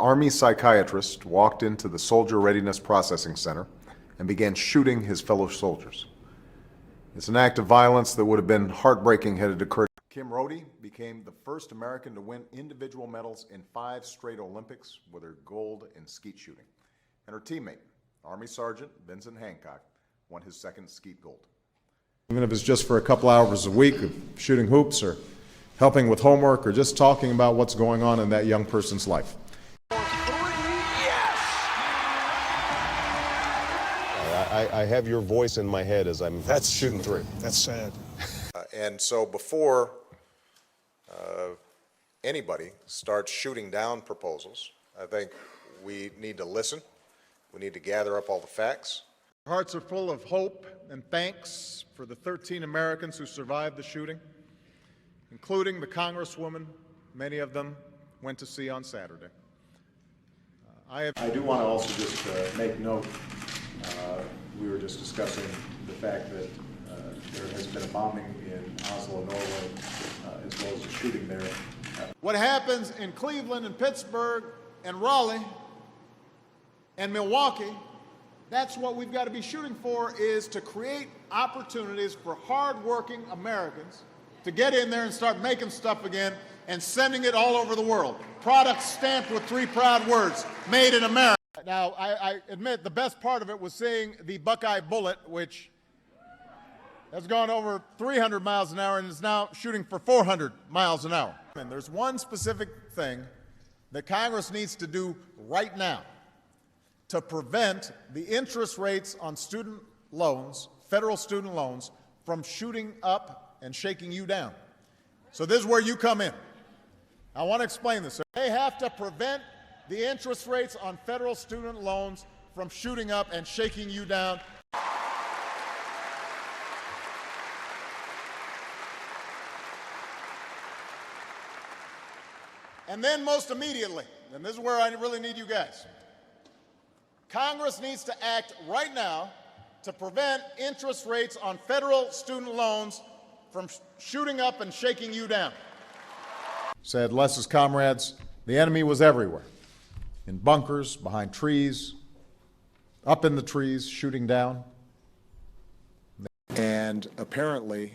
Army psychiatrist walked into the Soldier Readiness Processing Center and began shooting his fellow soldiers. It's an act of violence that would have been heartbreaking had it occurred. Kim Rhode became the first American to win individual medals in 5 straight Olympics with her gold in skeet shooting. And her teammate, Army Sergeant Vincent Hancock, won his second skeet gold. Even if it's just for a couple hours a week of shooting hoops or helping with homework or just talking about what's going on in that young person's life. I have your voice in my head as I'm shooting three. That's sad. And so before anybody starts shooting down proposals, I think we need to listen. We need to gather up all the facts. Our hearts are full of hope and thanks for the 13 Americans who survived the shooting, including the Congresswoman many of them went to see on Saturday. I do want to also just make note, we were just discussing the fact that there has been a bombing in Oslo, Norway, as well as a shooting there. What happens in Cleveland and Pittsburgh and Raleigh and Milwaukee, that's what we've got to be shooting for, is to create opportunities for hard-working Americans to get in there and start making stuff again and sending it all over the world. Products stamped with 3 proud words, made in America. Now, I admit the best part of it was seeing the Buckeye bullet, which has gone over 300 miles an hour and is now shooting for 400 miles an hour. And there's one specific thing that Congress needs to do right now to prevent the interest rates on student loans, federal student loans, from shooting up and shaking you down. So this is where you come in. I want to explain this. They have to prevent the interest rates on federal student loans from shooting up and shaking you down. And then most immediately, and this is where I really need you guys, Congress needs to act right now to prevent interest rates on federal student loans from shooting up and shaking you down. Said Les's comrades, the enemy was everywhere, in bunkers, behind trees, up in the trees, shooting down. And apparently,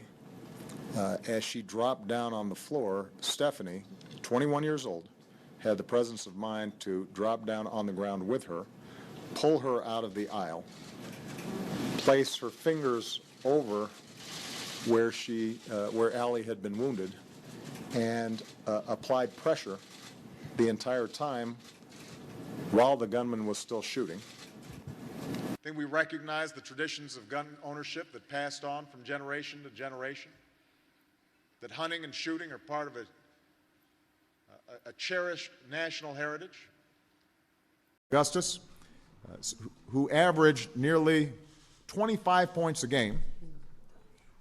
as she dropped down on the floor, Stephanie, 21 years old, had the presence of mind to drop down on the ground with her, pull her out of the aisle, place her fingers over where Allie had been wounded, and applied pressure the entire time while the gunman was still shooting. I think we recognize the traditions of gun ownership that passed on from generation to generation, that hunting and shooting are part of a cherished national heritage. Augustus, who averaged nearly 25 points a game,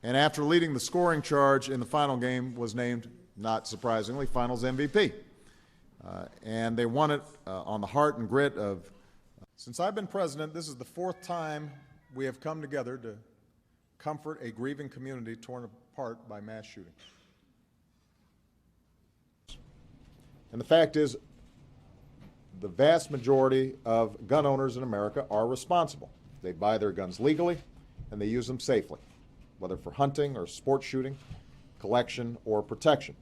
and after leading the scoring charge in the final game was named, not surprisingly, Finals MVP. And they won it on the heart and grit of, since I've been president, this is the 4th time we have come together to comfort a grieving community torn apart by mass shooting. And the fact is, the vast majority of gun owners in America are responsible. They buy their guns legally, and they use them safely, whether for hunting or sport shooting, collection, or protection.